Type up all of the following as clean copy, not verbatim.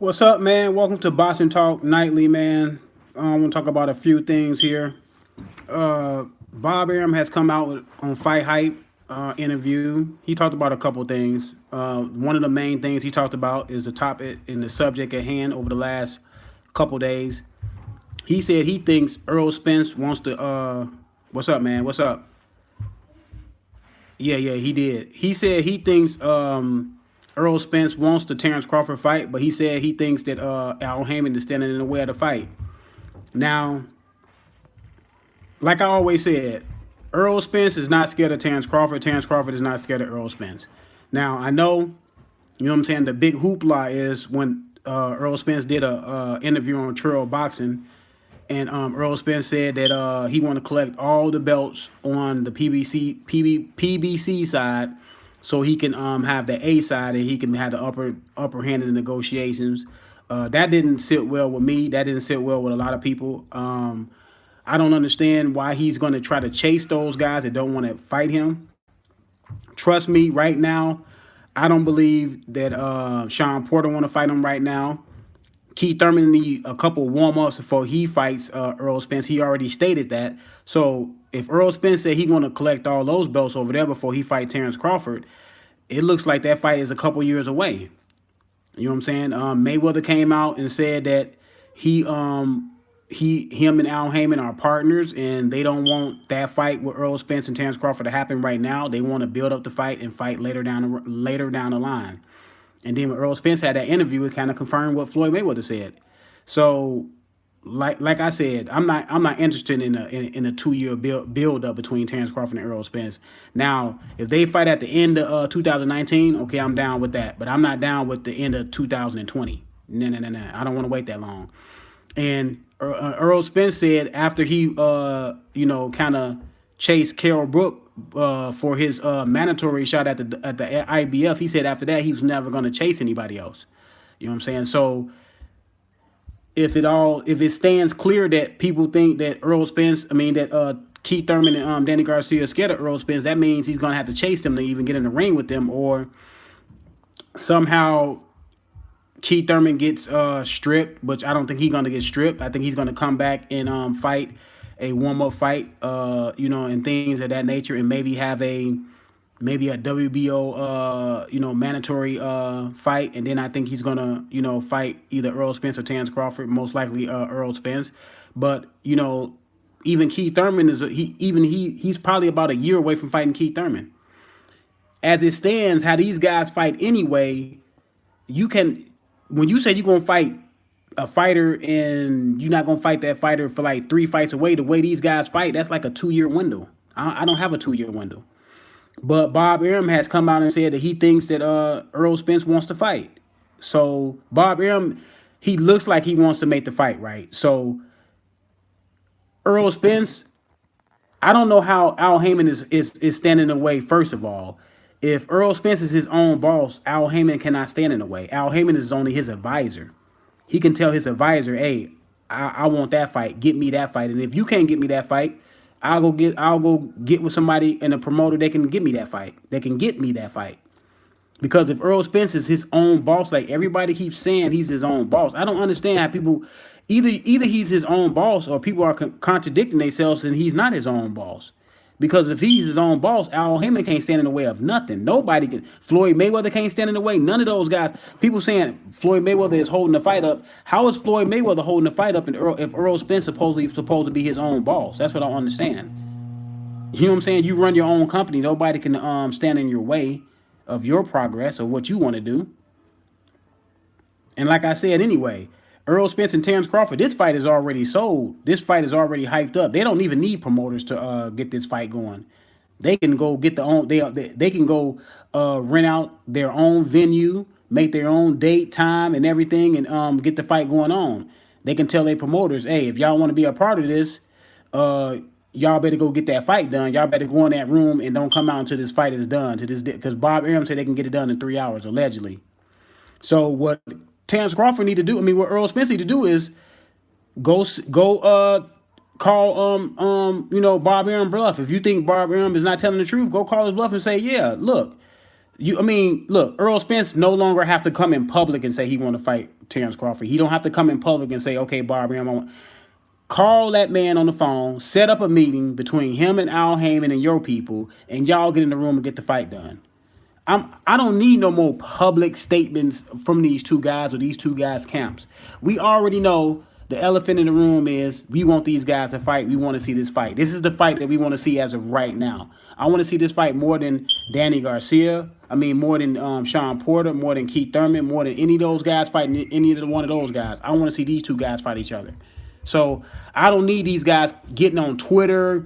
What's up, man? Welcome to Boxing Talk Nightly, man. I want to talk about a few things here. Bob Arum has come out on Fight Hype interview. He talked about a couple things. One of the main things he talked about is the topic and the subject at hand over the last couple days. He said he thinks Errol Spence wants to. What's up, man? What's up? Yeah, he did. He said he thinks Errol Spence wants the Terrence Crawford fight, but he said he thinks that Al Heyman is standing in the way of the fight. Now, like I always said, Errol Spence is not scared of Terrence Crawford. Terrence Crawford is not scared of Errol Spence. Now, I know, you know what I'm saying, the big hoopla is when Errol Spence did a interview on Trail Boxing, and Errol Spence said that he want to collect all the belts on the PBC side, so he can have the A side and he can have the upper hand in the negotiations. That didn't sit well with me. That didn't sit well with a lot of people. I don't understand why he's going to try to chase those guys that don't want to fight him. Trust me, right now, I don't believe that Sean Porter want to fight him right now. Keith Thurman need a couple warm-ups before he fights Errol Spence. He already stated that. So if Errol Spence said he's going to collect all those belts over there before he fight Terrence Crawford, it looks like that fight is a couple years away. You know what I'm saying? Mayweather came out and said that him and Al Heyman are partners, and they don't want that fight with Errol Spence and Terrence Crawford to happen right now. They want to build up the fight and fight later down the line. And then when Errol Spence had that interview, it kind of confirmed what Floyd Mayweather said. So, like I said, I'm not interested in a 2-year build up between Terrence Crawford and Errol Spence. Now, if they fight at the end of 2019, okay, I'm down with that. But I'm not down with the end of 2020. No. I don't want to wait that long. And Errol Spence said after he kind of chased Carol Brook for his mandatory shot at the IBF, he said after that he was never going to chase anybody else. You know what I'm saying? So if it stands clear that people think that Keith Thurman and Danny Garcia are scared of Errol Spence, that means he's going to have to chase them to even get in the ring with them, or somehow Keith Thurman gets stripped, which I don't think he's going to get stripped. I think he's going to come back and fight a warm-up fight, and things of that nature, and maybe have a WBO, mandatory fight, and then I think he's gonna, fight either Errol Spence or Terrence Crawford, most likely Errol Spence. But even Keith Thurman he's probably about a year away from fighting Keith Thurman. As it stands, how these guys fight anyway, when you say you're gonna fight a fighter and you're not gonna fight that fighter for like 3 fights away, the way these guys fight, that's like a 2-year window. I don't have a 2-year window. But Bob Arum has come out and said that he thinks that Errol Spence wants to fight. So Bob Arum, he looks like he wants to make the fight, right? So Errol Spence, I don't know how Al Heyman is standing in the way, first of all. If Errol Spence is his own boss, Al Heyman cannot stand in the way. Al Heyman is only his advisor. He can tell his advisor, hey, I want that fight. Get me that fight. And if you can't get me that fight, I'll go get with somebody and a promoter that can get me that fight. That can get me that fight. Because if Errol Spence is his own boss, like everybody keeps saying he's his own boss, I don't understand how people either he's his own boss or people are contradicting themselves and he's not his own boss. Because if he's his own boss, Al Heyman can't stand in the way of nothing. Nobody can. Floyd Mayweather can't stand in the way. None of those guys. People saying Floyd Mayweather is holding the fight up. How is Floyd Mayweather holding the fight up if Errol Spence supposed to be his own boss? That's what I don't understand. You know what I'm saying? You run your own company. Nobody can stand in your way of your progress or what you want to do. And like I said, anyway, Errol Spence and Terrence Crawford, this fight is already sold. This fight is already hyped up. They don't even need promoters to get this fight going. They can go get they can go rent out their own venue, make their own date, time, and everything, and get the fight going on. They can tell their promoters, hey, if y'all want to be a part of this, y'all better go get that fight done. Y'all better go in that room and don't come out until this fight is done. Because Bob Arum said they can get it done in 3 hours, allegedly. So what Terrence Crawford need to do, what Errol Spence need to do is go call Bob Arum bluff. If you think Bob Arum is not telling the truth, go call his bluff and say, yeah, look, I mean, look, Earl Spence no longer have to come in public and say he want to fight Terrence Crawford. He don't have to come in public and say, okay, Barbie, I'm on. Call that man on the phone, set up a meeting between him and Al Heyman and your people, and y'all get in the room and get the fight done. I don't need no more public statements from these two guys or these two guys' camps. We already know the elephant in the room is we want these guys to fight. We want to see this fight. This is the fight that we want to see as of right now. I want to see this fight more than Danny Garcia. I mean, more than Sean Porter, more than Keith Thurman, more than any of those guys fighting any of the one of those guys. I want to see these two guys fight each other. So I don't need these guys getting on Twitter,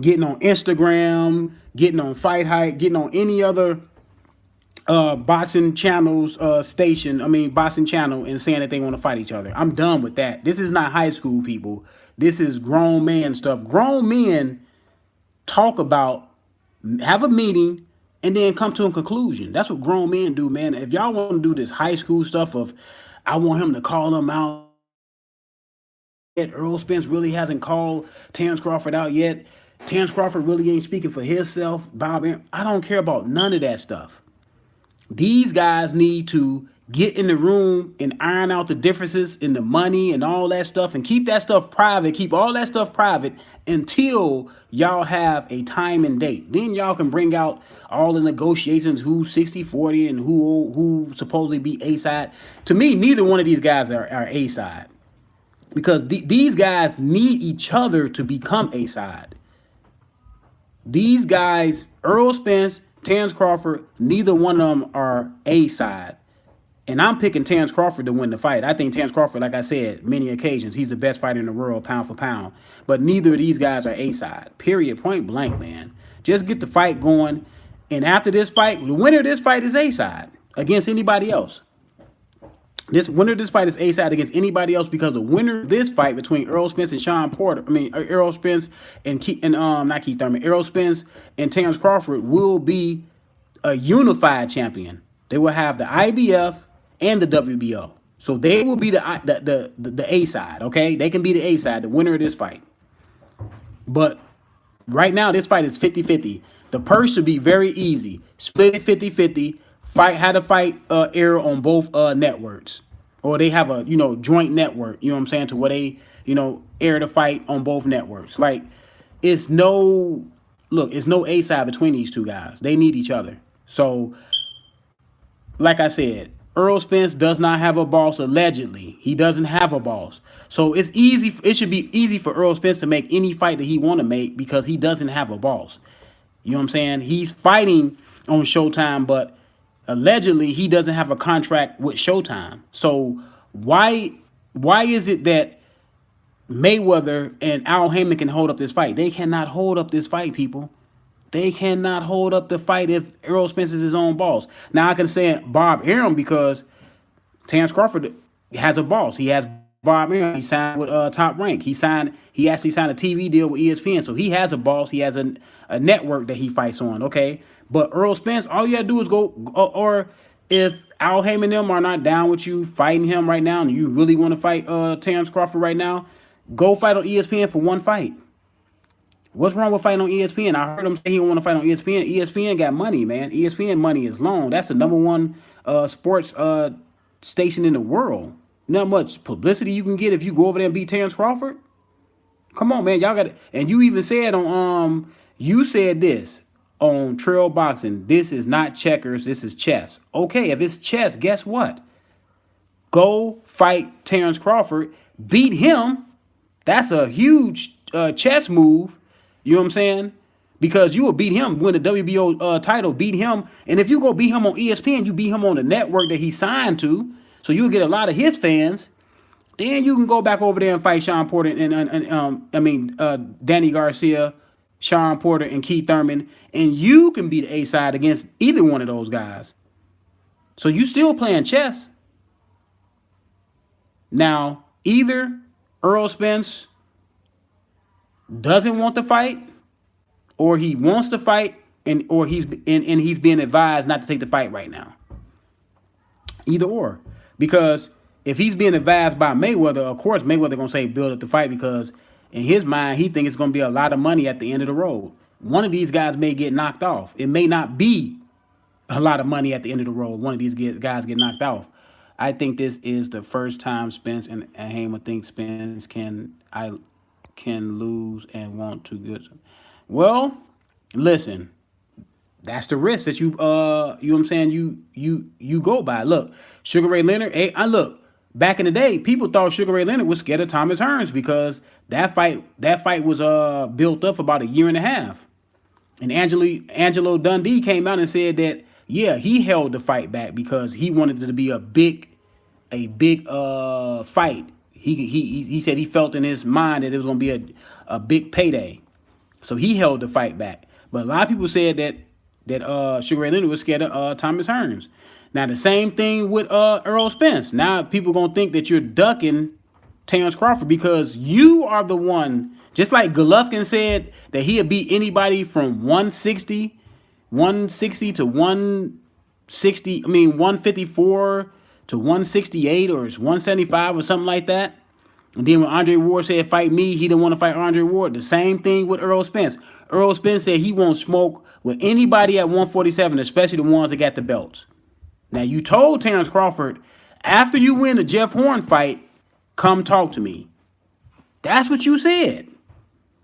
getting on Instagram, getting on Fight Hype, getting on any other boxing channels boxing channel and saying that they want to fight each other. I'm done with that. This is not high school, people. This is grown man stuff. Grown men talk about, have a meeting, and then come to a conclusion. That's what grown men do, man. If y'all want to do this high school stuff of, I want him to call him out. Errol Spence really hasn't called Terrence Crawford out yet. Terrence Crawford really ain't speaking for himself. I don't care about none of that stuff. These guys need to get in the room and iron out the differences in the money and all that stuff and keep that stuff private. Keep all that stuff private until y'all have a time and date. Then y'all can bring out all the negotiations, who's 60-40 and who supposedly be A-side. To me, neither one of these guys are A-side. Because these guys need each other to become A-side. These guys, Errol Spence, Terrence Crawford, neither one of them are A-side. And I'm picking Terrence Crawford to win the fight. I think Terrence Crawford, like I said, many occasions, he's the best fighter in the world, pound for pound. But neither of these guys are A-side. Period. Point blank, man. Just get the fight going. And after this fight, the winner of this fight is A-side against anybody else. This winner of this fight is A-side against anybody else because the winner of this fight between Errol Spence and Sean Porter, Errol Spence and not Keith Thurman, Errol Spence and Terrence Crawford will be a unified champion. They will have the IBF and the WBO. So they will be the A-side, okay? They can be the A-side, the winner of this fight. But right now, this fight is 50-50. The purse should be very easy. Split it 50-50. Had to fight Errol on both networks, or they have a joint network. You know what I'm saying, to where they air the fight on both networks. Like it's no A-side between these two guys. They need each other. So, like I said, Errol Spence does not have a boss. Allegedly, he doesn't have a boss. So it's easy. It should be easy for Errol Spence to make any fight that he want to make because he doesn't have a boss. You know what I'm saying? He's fighting on Showtime, but allegedly he doesn't have a contract with Showtime. So why is it that Mayweather and Al Heyman can hold up this fight? They cannot hold up this fight, people. They cannot hold up the fight if Errol Spence is his own boss. Now I can say Bob Arum because Terrence Crawford has a boss. He has Bob Arum. He signed with Top Rank. He actually signed a TV deal with ESPN. So he has a boss. He has a network that he fights on. Okay. But Errol Spence, all you gotta do is go, or if Al Heyman and them are not down with you fighting him right now and you really want to fight Terrence Crawford right now, go fight on ESPN for one fight. What's wrong with fighting on ESPN? I heard him say he don't want to fight on ESPN. ESPN got money, man. ESPN money is long. That's the number one sports station in the world. Not much publicity you can get if you go over there and beat Terrence Crawford. Come on, man. Y'all got it. And you even said on you said this on Trail Boxing. This is not checkers. This is chess. Okay, if it's chess, guess what? Go fight Terrence Crawford. Beat him. That's a huge chess move. You know what I'm saying? Because you will beat him, win the WBO title, beat him. And if you go beat him on ESPN, you beat him on the network that he signed to. So you'll get a lot of his fans. Then you can go back over there and fight Sean Porter and Danny Garcia, Sean Porter, and Keith Thurman. And you can be the A-side against either one of those guys. So you still playing chess. Now, either Errol Spence doesn't want to fight, or he wants to fight, or he's being advised not to take the fight right now. Either or. Because if he's being advised by Mayweather, of course Mayweather gonna say build up the fight because in his mind he thinks it's gonna be a lot of money at the end of the road. One of these guys may get knocked off. It may not be a lot of money at the end of the road. One of these guys get knocked off. I think this is the first time Spence and Heyman think Spence can lose and want to good. Well, listen, that's the risk that you know what I'm saying, you go by. Look, Sugar Ray Leonard, hey, I look, back in the day, people thought Sugar Ray Leonard was scared of Thomas Hearns because that fight was built up for about a year and a half. And Angelo Dundee came out and said that yeah, he held the fight back because he wanted it to be a big fight. He said he felt in his mind that it was going to be a big payday. So he held the fight back. But a lot of people said that Sugar Ray Leonard was scared of Thomas Hearns. Now the same thing with Errol Spence. Now people gonna think that you're ducking Terrence Crawford because you are the one. Just like Golovkin said that he'd beat anybody from 160 to 160. I mean 154 to 168 or 175 or something like that. And then when Andre Ward said fight me, he didn't want to fight Andre Ward. The same thing with Errol Spence. Errol Spence said he won't smoke with anybody at 147, especially the ones that got the belts. Now you told Terrence Crawford, after you win the Jeff Horn fight, come talk to me. That's what you said.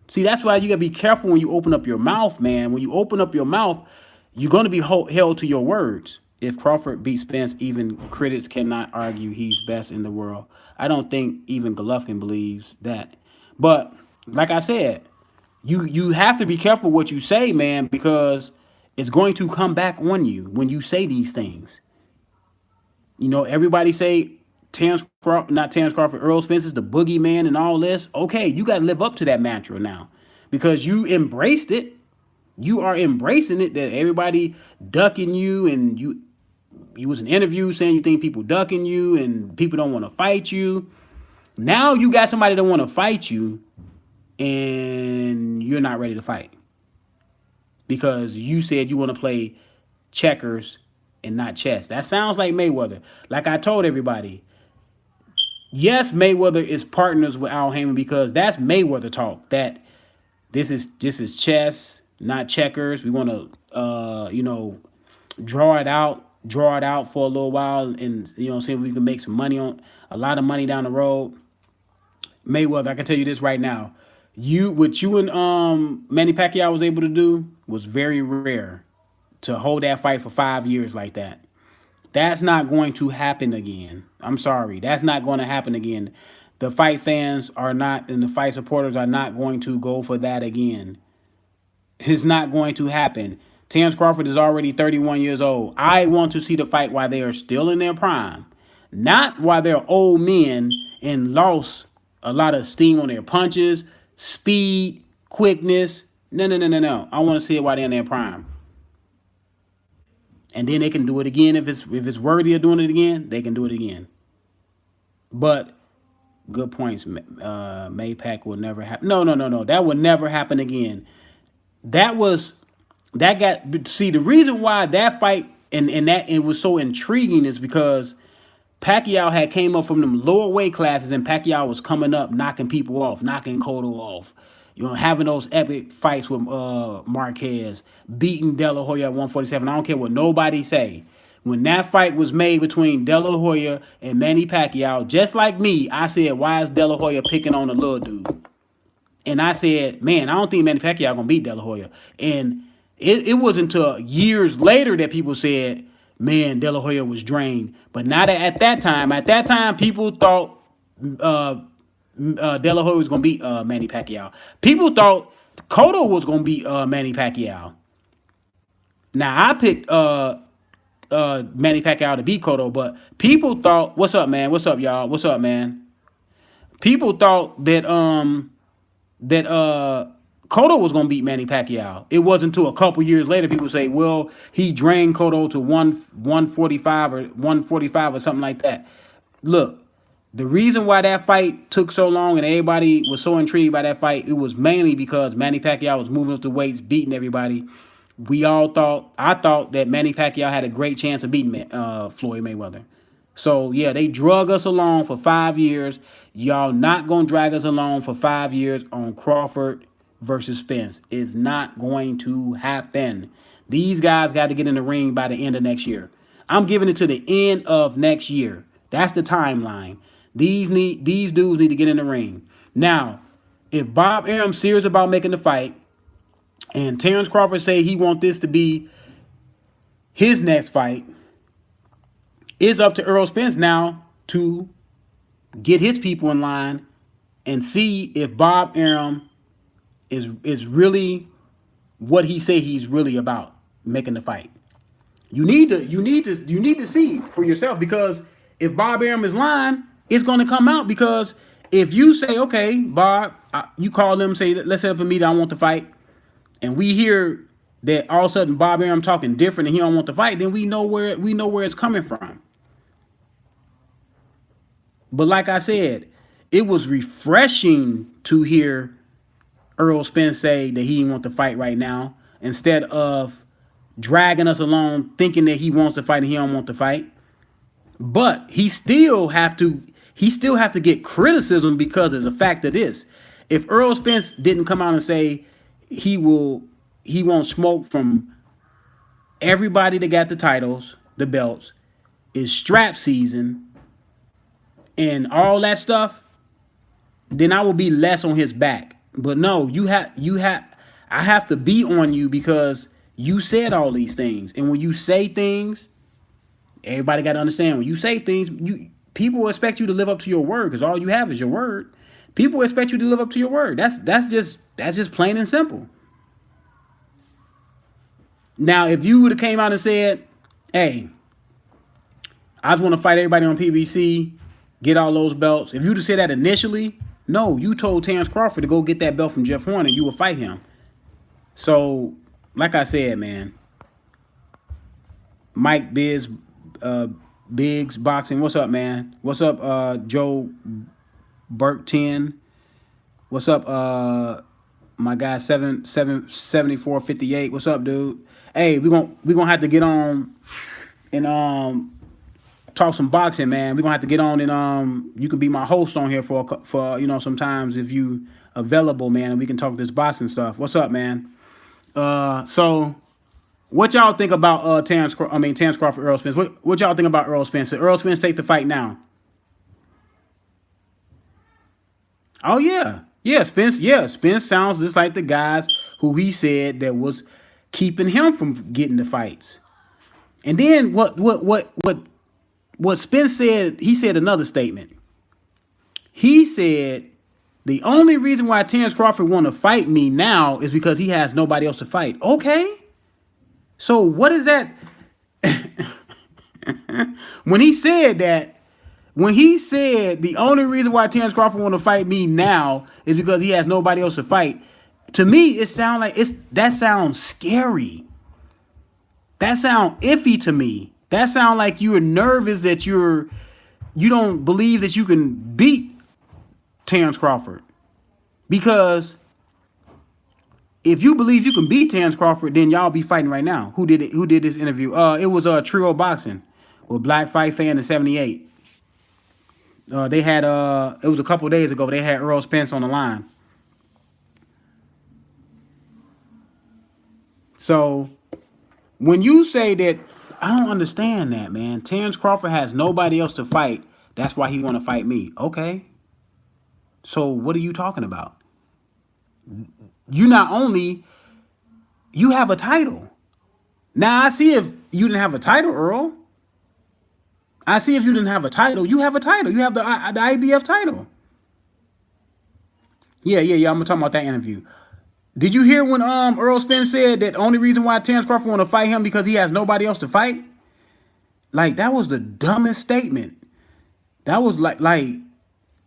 See, that's why you gotta be careful when you open up your mouth, man. When you open up your mouth, you're gonna be held to your words. If Crawford beats Spence, even critics cannot argue he's best in the world. I don't think even Golovkin believes that. But like I said, you have to be careful what you say, man, because it's going to come back on you when you say these things. You know, everybody say not Terrence Crawford, Earl Spence is the boogeyman and all this. Okay, you got to live up to that mantra now because you embraced it. You are embracing it that everybody ducking you, and you was an interview saying you think people ducking you and people don't want to fight you. Now you got somebody that want to fight you and you're not ready to fight because you said you want to play checkers and not chess. That sounds like Mayweather. Like I told everybody, yes, Mayweather is partners with Al Heyman because that's Mayweather talk. That this is chess, not checkers. We want to draw it out for a little while, and see if we can make some money on a lot of money down the road. Mayweather, I can tell you this right now. What you and Manny Pacquiao was able to do was very rare. To hold that fight for 5 years like that. That's not going to happen again. I'm sorry. That's not going to happen again. The fight fans are not, and the fight supporters are not going to go for that again. It's not going to happen. Terrence Crawford is already 31 years old. I want to see the fight while they are still in their prime. Not while they're old men and lost a lot of steam on their punches, speed, quickness. No. I want to see it while they're in their prime. And then they can do it again. If it's worthy of doing it again, they can do it again. But good points. Maypac will never happen. No. That will never happen again. See, the reason why that fight and that it was so intriguing is because Pacquiao had came up from them lower weight classes, and Pacquiao was coming up, knocking people off, knocking Cotto off. Having those epic fights with Marquez, beating De La Hoya at 147. I don't care what nobody say. When that fight was made between De La Hoya and Manny Pacquiao, just like me, I said, why is De La Hoya picking on the little dude? And I said, man, I don't think Manny Pacquiao gonna beat De La Hoya. And it wasn't until years later that people said, man, De La Hoya was drained. But not at that time, people thought De La Hoya was going to beat Manny Pacquiao. People thought Cotto was going to beat Manny Pacquiao. Now, I picked Manny Pacquiao to beat Cotto, but people thought, what's up, man? What's up, y'all? What's up, man? People thought that Cotto was going to beat Manny Pacquiao. It wasn't until a couple years later people say, well, he drained Cotto to 145 or something like that. Look, the reason why that fight took so long and everybody was so intrigued by that fight, it was mainly because Manny Pacquiao was moving up the weights, beating everybody. I thought that Manny Pacquiao had a great chance of beating Floyd Mayweather. So, yeah, they drug us along for 5 years. Y'all not going to drag us along for 5 years on Crawford versus Spence. It's not going to happen. These guys got to get in the ring by the end of next year. I'm giving it to the end of next year. That's the timeline. These dudes need to get in the ring. Now, if Bob Arum's serious about making the fight, and Terrence Crawford say he want this to be his next fight, it's up to Errol Spence now to get his people in line and see if Bob Arum is really what he say he's really about, making the fight. You need to see for yourself, because if Bob Arum is lying, it's going to come out. Because if you say, okay, Bob, you call them, say, let's set up a meeting, I want to fight, and we hear that all of a sudden Bob Arum talking different and he don't want to fight, then we know where it's coming from. But like I said, it was refreshing to hear Errol Spence say that he didn't want to fight right now, instead of dragging us along thinking that he wants to fight and he don't want to fight. But he still have to get criticism because of the fact of this. If Errol Spence didn't come out and say he won't smoke from everybody that got the titles, the belts, is strap season, and all that stuff, then I will be less on his back. But no, I have to be on you because you said all these things. And when you say things, everybody got to understand, when you say things, people expect you to live up to your word, because all you have is your word. People expect you to live up to your word. That's just plain and simple. Now, if you would have came out and said, hey, I just want to fight everybody on PBC, get all those belts. If you'd have said that initially, no, you told Terrence Crawford to go get that belt from Jeff Horn and you would fight him. So, like I said, man, Mike Biggs Boxing, what's up, man? What's up, Joe Burke 10? What's up, my guy 7458? What's up, dude? Hey, we're gonna have to get on and talk some boxing, man. We're gonna have to get on and you can be my host on here for sometimes if you available, man, and we can talk this boxing stuff. What's up, man? So what y'all think about Terrence Crawford, Errol Spence? What y'all think about Errol Spence? Did Errol Spence take the fight now? Oh yeah. Spence sounds just like the guys who he said that was keeping him from getting the fights. And then what Spence said, he said another statement. He said the only reason why Terrence Crawford want to fight me now is because he has nobody else to fight. Okay. So what is that? When he said the only reason why Terrence Crawford want to fight me now is because he has nobody else to fight, to me, that sounds scary. That sounds iffy to me. That sounds like you're nervous that you don't believe that you can beat Terrence Crawford. Because if you believe you can beat Terrence Crawford, then y'all be fighting right now. Who did it? Who did this interview? It was Trio Boxing with Black Fight Fan in 78. They had it was a couple of days ago. They had Errol Spence on the line. So when you say that, I don't understand that, man. Terrence Crawford has nobody else to fight. That's why he want to fight me. Okay. So what are you talking about? You have a title. Now I see if you didn't have a title, Earl. I see if you didn't have a title. You have a title. You have the IBF title. Yeah. I'm talking about that interview. Did you hear when Errol Spence said that the only reason why Terrence Crawford want to fight him because he has nobody else to fight? Like, that was the dumbest statement. That was like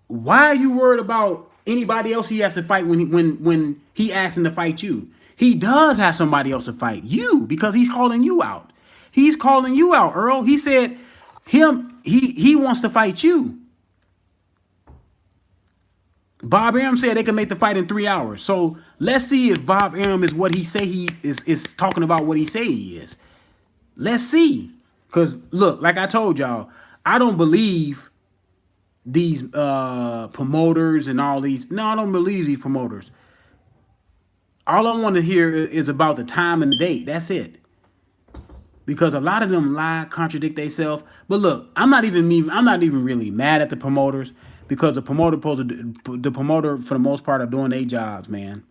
why are you worried about anybody else he has to fight when he asks him to fight you? He does have somebody else to fight you because he's calling you out. He's calling you out, Earl. He said he wants to fight you. Bob Arum said they can make the fight in 3 hours. So let's see if Bob Arum is what he say he is talking about, what he say he is. Let's see. Because look, like I told y'all, I don't believe these promoters and all these. No, I don't believe these promoters. All I want to hear is about the time and the date. That's it. because a lot of them lie, contradict themselves. But look, I'm not even really mad at the promoters because the promoter for the most part are doing their jobs, man.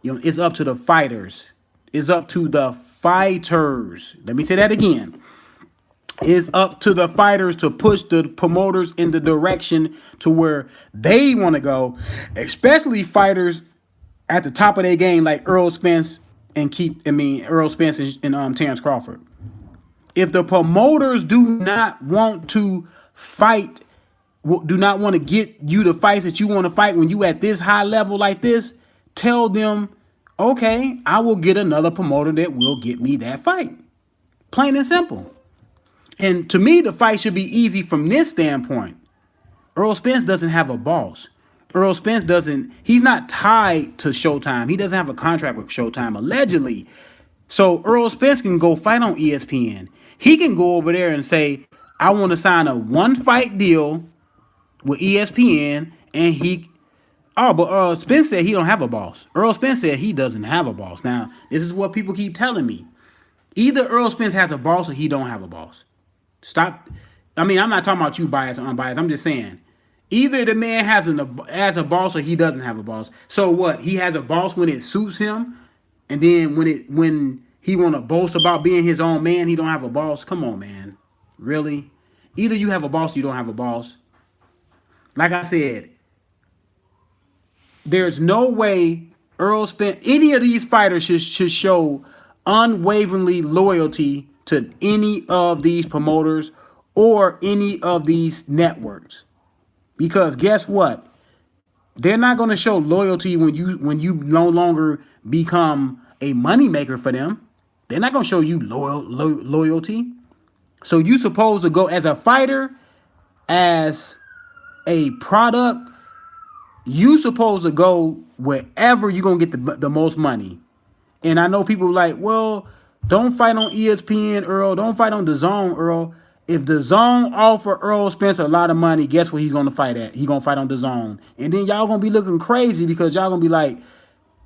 It's up to the fighters. It's up to the fighters. Let me say that again. It's up to the fighters to push the promoters in the direction to where they want to go, especially fighters at the top of their game like Errol Spence Errol Spence and Terrence Crawford. If the promoters do not want to fight, do not want to get you the fights that you want to fight when you at this high level like this, tell them, okay, I will get another promoter that will get me that fight. Plain and simple. And to me, the fight should be easy from this standpoint. Errol Spence doesn't have a boss. He's not tied to Showtime. He doesn't have a contract with Showtime, allegedly. So Errol Spence can go fight on ESPN. He can go over there and say, I want to sign a one-fight deal with ESPN, but Spence said he don't have a boss. Errol Spence said he doesn't have a boss. Now, this is what people keep telling me. Either Errol Spence has a boss or he don't have a boss. Stop. I'm not talking about you biased or unbiased. I'm just saying. Either the man has a boss or he doesn't have a boss. So what? He has a boss when it suits him, and then when he want to boast about being his own man, he don't have a boss. Come on, man. Really? Either you have a boss or you don't have a boss. Like I said, there's no way Errol Spence, any of these fighters should show unwaveringly loyalty to any of these promoters or any of these networks. Because guess what? They're not going to show loyalty when you no longer become a moneymaker for them. They're not going to show you loyalty. So you supposed to go as a fighter, as a product, you supposed to go wherever you're going to get the most money. And I know people like, well, don't fight on ESPN, Earl. Don't fight on DAZN, Earl. If DAZN offer Errol Spence a lot of money, guess what he's going to fight at? He's going to fight on DAZN. And then y'all going to be looking crazy because y'all going to be like,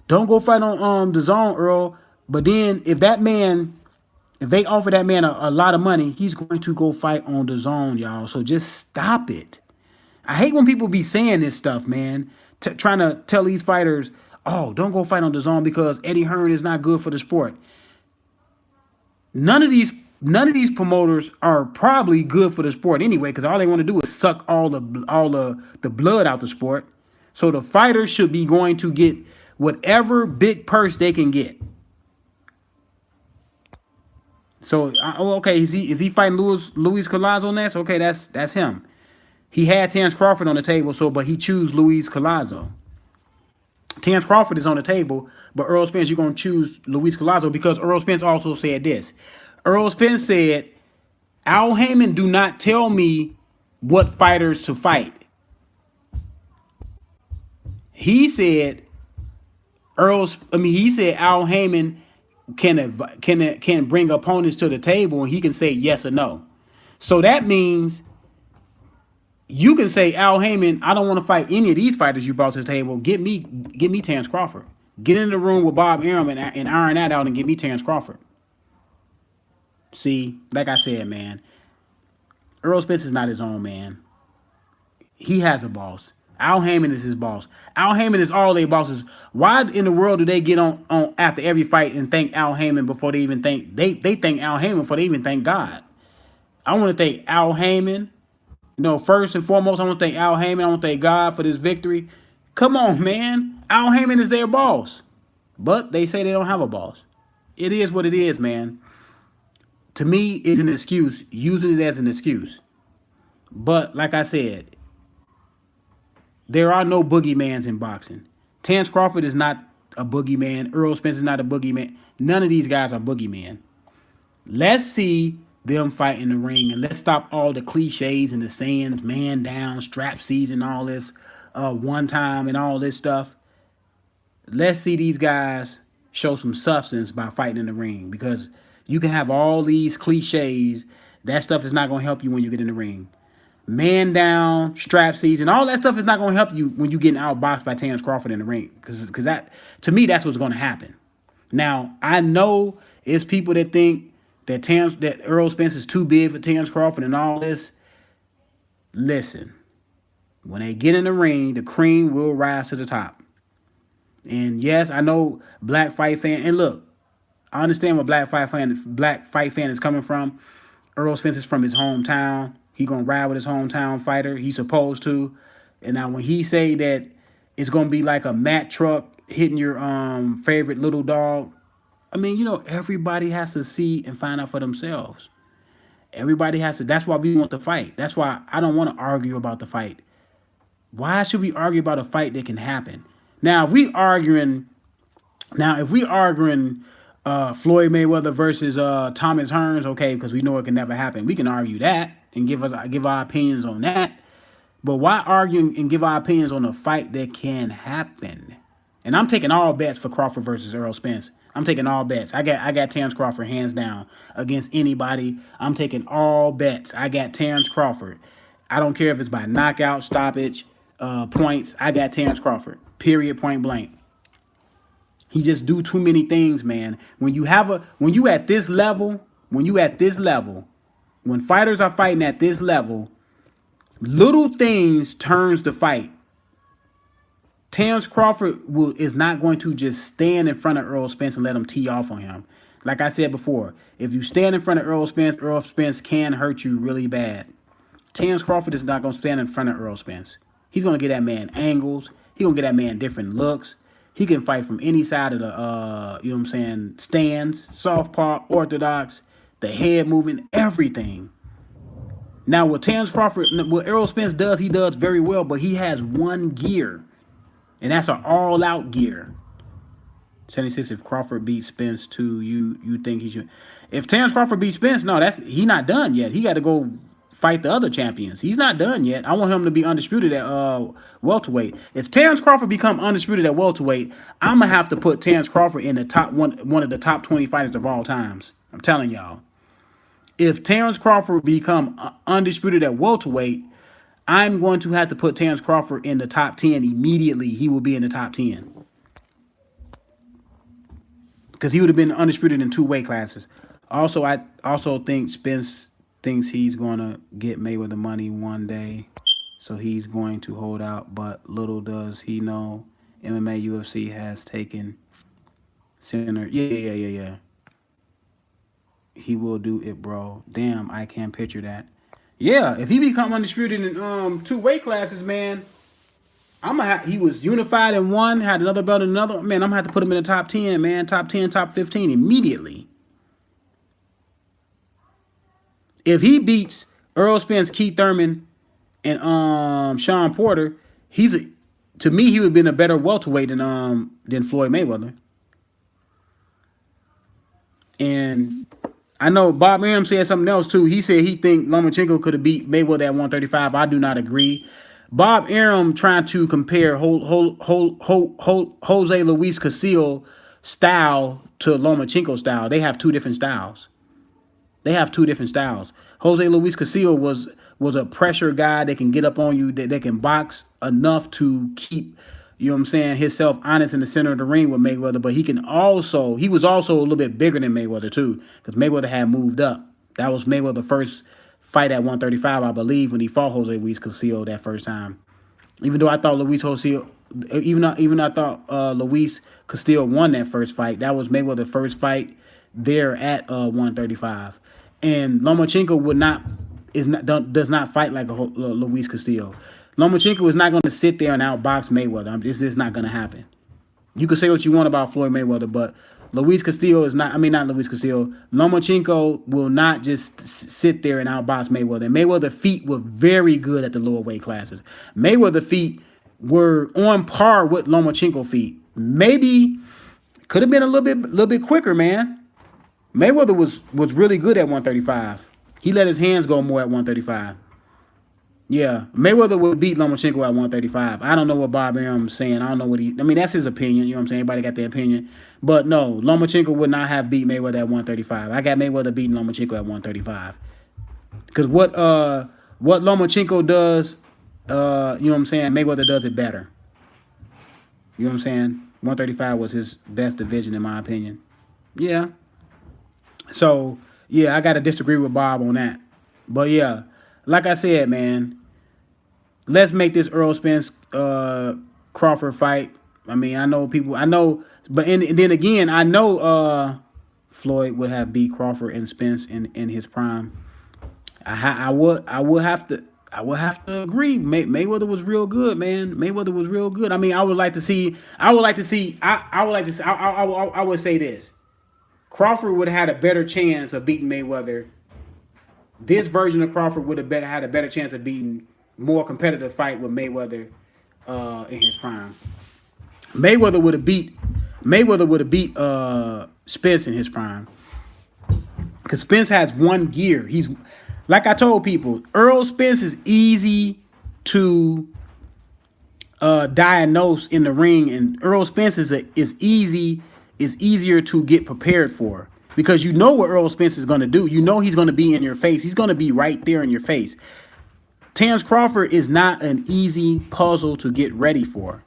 don't go fight on DAZN, Earl. But then if they offer that man a lot of money, he's going to go fight on DAZN, y'all. So just stop it. I hate when people be saying this stuff, man. Trying to tell these fighters, oh, don't go fight on DAZN because Eddie Hearn is not good for the sport. None of these promoters are probably good for the sport anyway, because all they want to do is suck all the blood out the sport. So the fighters should be going to get whatever big purse they can get. So okay, is he fighting Luis Collazo next? Okay, that's him. He had Terrence Crawford on the table, but he chose Luis Collazo. Terrence Crawford is on the table, but Errol Spence, you're going to choose Luis Collazo because Errol Spence also said this. Errol Spence said, Al Heyman do not tell me what fighters to fight. He said Al Heyman can bring opponents to the table and he can say yes or no. So that means you can say, Al Heyman, I don't want to fight any of these fighters you brought to the table. Get me Terrence Crawford. Get in the room with Bob Arum and iron that out and get me Terrence Crawford. See, like I said, man, Errol Spence is not his own man. He has a boss. Al Heyman is his boss. Al Heyman is all their bosses. Why in the world do they get on after every fight and thank Al Heyman before they even thank they thank Al Heyman before they even thank God? I want to thank Al Heyman. First and foremost, I want to thank Al Heyman. I want to thank God for this victory. Come on, man. Al Heyman is their boss. But they say they don't have a boss. It is what it is, man. To me, it's an excuse. Using it as an excuse. But like I said, there are no boogeymans in boxing. Terrence Crawford is not a boogeyman. Errol Spence is not a boogeyman. None of these guys are boogeyman. Let's see them fight in the ring, and let's stop all the cliches and the sayings, man down, strap season, all this one time and all this stuff. Let's see these guys show some substance by fighting in the ring, because you can have all these cliches. That stuff is not going to help you when you get in the ring. Man down, strap season, all that stuff is not going to help you when you're getting outboxed by Terrence Crawford in the ring, because that, to me, that's what's going to happen. Now, I know it's people that think that Errol Spence is too big for Terrence Crawford and all this. Listen, when they get in the ring, the cream will rise to the top. And yes, I know black fight fan. And look, I understand where black fight fan is coming from. Errol Spence is from his hometown. He gonna ride with his hometown fighter. He's supposed to. And now when he say that it's gonna be like a mat truck hitting your favorite little dog, I mean, everybody has to see and find out for themselves. Everybody has to. That's why we want the fight. That's why I don't want to argue about the fight. Why should we argue about a fight that can happen? Now, if we arguing Floyd Mayweather versus Thomas Hearns, okay, because we know it can never happen. We can argue that and give our opinions on that. But why argue and give our opinions on a fight that can happen? And I'm taking all bets for Crawford versus Errol Spence. I'm taking all bets. I got Terrence Crawford hands down against anybody. I'm taking all bets. I got Terrence Crawford. I don't care if it's by knockout, stoppage, points. I got Terrence Crawford. Period. Point blank. He just do too many things, man. When you at this level, when fighters are fighting at this level, little things turns the fight. Terrence Crawford is not going to just stand in front of Errol Spence and let him tee off on him. Like I said before, if you stand in front of Errol Spence can hurt you really bad. Terrence Crawford is not going to stand in front of Errol Spence. He's going to get that man angles. He's going to get that man different looks. He can fight from any side of the, stands, southpaw, orthodox, the head moving, everything. Now, what Errol Spence does, he does very well, but he has one gear. And that's an all-out gear. 76. If Crawford beats Spence too, you think he should? If Terrence Crawford beats Spence, no, he not done yet. He got to go fight the other champions. He's not done yet. I want him to be undisputed at welterweight. If Terrence Crawford become undisputed at welterweight, I'm gonna have to put Terrence Crawford in the top one of the top 20 fighters of all times. I'm telling y'all. If Terrence Crawford become undisputed at welterweight, I'm going to have to put Terrence Crawford in the top 10 immediately. He will be in the top 10. Because he would have been undisputed in 2 weight classes. Also, I also think Spence thinks he's going to get Mayweather money one day. So he's going to hold out. But little does he know MMA UFC has taken center. Yeah. He will do it, bro. Damn, I can't picture that. Yeah, if he become undisputed in 2 weight classes, man, he was unified in one, had another belt in another. Man, I'm gonna have to put him in the top 10, man. Top 10, top 15 immediately. If he beats Errol Spence, Keith Thurman, and Sean Porter, to me, he would have been a better welterweight than Floyd Mayweather. And I know Bob Arum said something else too. He said he think Lomachenko could have beat Mayweather at 135. I do not agree. Bob Arum trying to compare Jose Luis Castillo style to Lomachenko style. They have 2 different styles. Jose Luis Castillo was a pressure guy that can get up on you, that can box enough to keep, himself honest in the center of the ring with Mayweather. But he was also a little bit bigger than Mayweather too, because Mayweather had moved up. That was Mayweather's first fight at 135, I believe, when he fought Jose Luis Castillo that first time. Even though I thought Luis Castillo won that first fight, that was Mayweather's first fight there at 135. And Lomachenko does not fight like a Luis Castillo. Lomachenko is not going to sit there and outbox Mayweather. This is not going to happen. You can say what you want about Floyd Mayweather, but Luis Castillo is not. Not Luis Castillo. Lomachenko will not just sit there and outbox Mayweather. And Mayweather's feet were very good at the lower weight classes. Mayweather's feet were on par with Lomachenko's feet. Maybe could have been a little bit quicker, man. Mayweather was really good at 135. He let his hands go more at 135. Yeah, Mayweather would beat Lomachenko at 135. I don't know what Bob Arum's saying. I don't know what that's his opinion. You know what I'm saying? Everybody got their opinion. But no, Lomachenko would not have beat Mayweather at 135. I got Mayweather beating Lomachenko at 135. Because what Lomachenko does, Mayweather does it better. You know what I'm saying? 135 was his best division in my opinion. Yeah. So, Yeah, I gotta disagree with Bob on that. But yeah, like I said, man, let's make this Earl Spence Crawford fight. I mean, I know people, I know, but and then again, I know Floyd would have beat Crawford and Spence in his prime. I would have to. I would have to agree. Mayweather was real good, man. Mayweather was real good. I mean, I would like to see. I would like to see. I would like to. See, I would say this. Crawford would have had a better chance of beating Mayweather. This version of Crawford would have had a better chance of beating more competitive fight with Mayweather in his prime. Mayweather would have beat Spence in his prime because Spence has one gear. He's like I told people, Errol Spence is easy to diagnose in the ring, and Errol Spence is easier to get prepared for because you know what Errol Spence is going to do. You know he's going to be in your face. He's going to be right there in your face. Terrence Crawford is not an easy puzzle to get ready for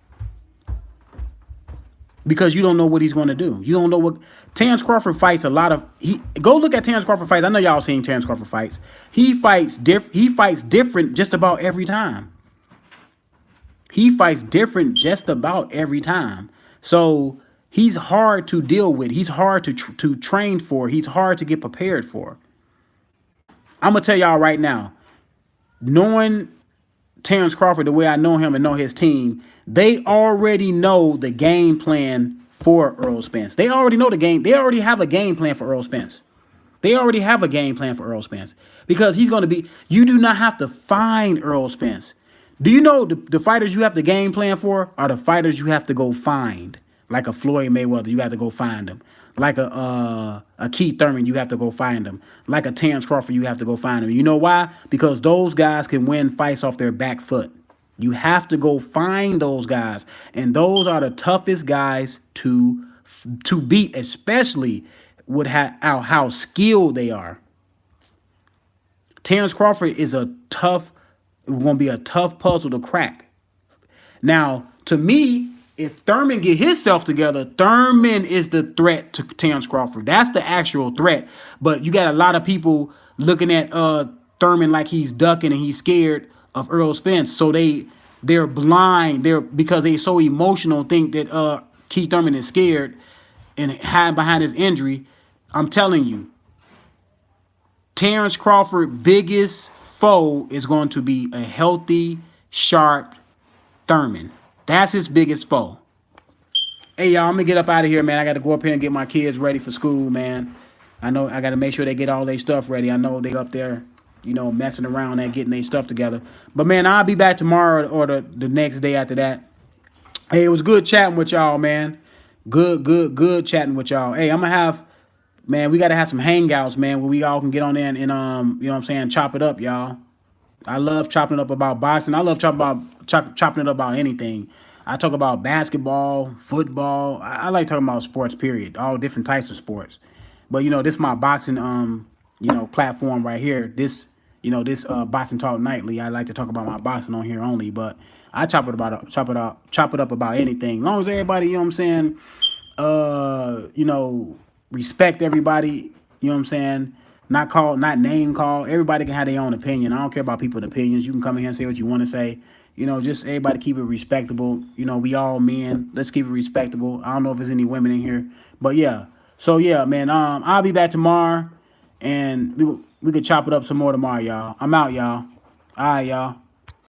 because you don't know what he's going to do. You don't know what Terrence Crawford fights. Go look at Terrence Crawford fights. I know y'all seen Terrence Crawford fights. He fights different just about every time. He fights different just about every time. So he's hard to deal with. He's hard to train for. He's hard to get prepared for. I'm gonna tell y'all right now, knowing Terrence Crawford the way I know him and know his team, they already know the game plan for Errol Spence. They already know the game. They already have a game plan for Errol Spence. They already have a game plan for Errol Spence because he's going to be. You do not have to find Errol Spence. Do you know the fighters you have to game plan for are the fighters you have to go find? Like a Floyd Mayweather, you have to go find them. Like a Keith Thurman, you have to go find them. Like a Terrence Crawford, you have to go find them. You know why? Because those guys can win fights off their back foot. You have to go find those guys, and those are the toughest guys to beat, especially with how skilled they are. Terrence Crawford is going to be a tough puzzle to crack. Now, to me, if Thurman get himself together, Thurman is the threat to Terrence Crawford. That's the actual threat. But you got a lot of people looking at Thurman like he's ducking and he's scared of Errol Spence. So they're blind. Because they so emotional, think that Keith Thurman is scared and hide behind his injury. I'm telling you, Terrence Crawford's biggest foe is going to be a healthy, sharp Thurman. That's his biggest foe. Hey, y'all, I'm going to get up out of here, man. I got to go up here and get my kids ready for school, man. I know I got to make sure they get all their stuff ready. I know they up there, messing around and getting their stuff together. But, man, I'll be back tomorrow or the next day after that. Hey, it was good chatting with y'all, man. Good chatting with y'all. Hey, I'm going to have, man, we got to have some hangouts, man, where we all can get on there and you know what I'm saying, chop it up, y'all. I love chopping it up about boxing. I love chopping it up about anything. I talk about basketball, football. I like talking about sports, period. All different types of sports. But, this is my boxing, platform right here. This Boxing Talk Nightly. I like to talk about my boxing on here only. But I chop it up about anything. As long as everybody, you know what I'm saying, respect everybody, you know what I'm saying? Not name call. Everybody can have their own opinion. I don't care about people's opinions. You can come in here and say what you want to say. Just everybody keep it respectable. We all men. Let's keep it respectable. I don't know if there's any women in here. But yeah. So yeah, man. I'll be back tomorrow. And we could chop it up some more tomorrow, y'all. I'm out, y'all. All right, y'all.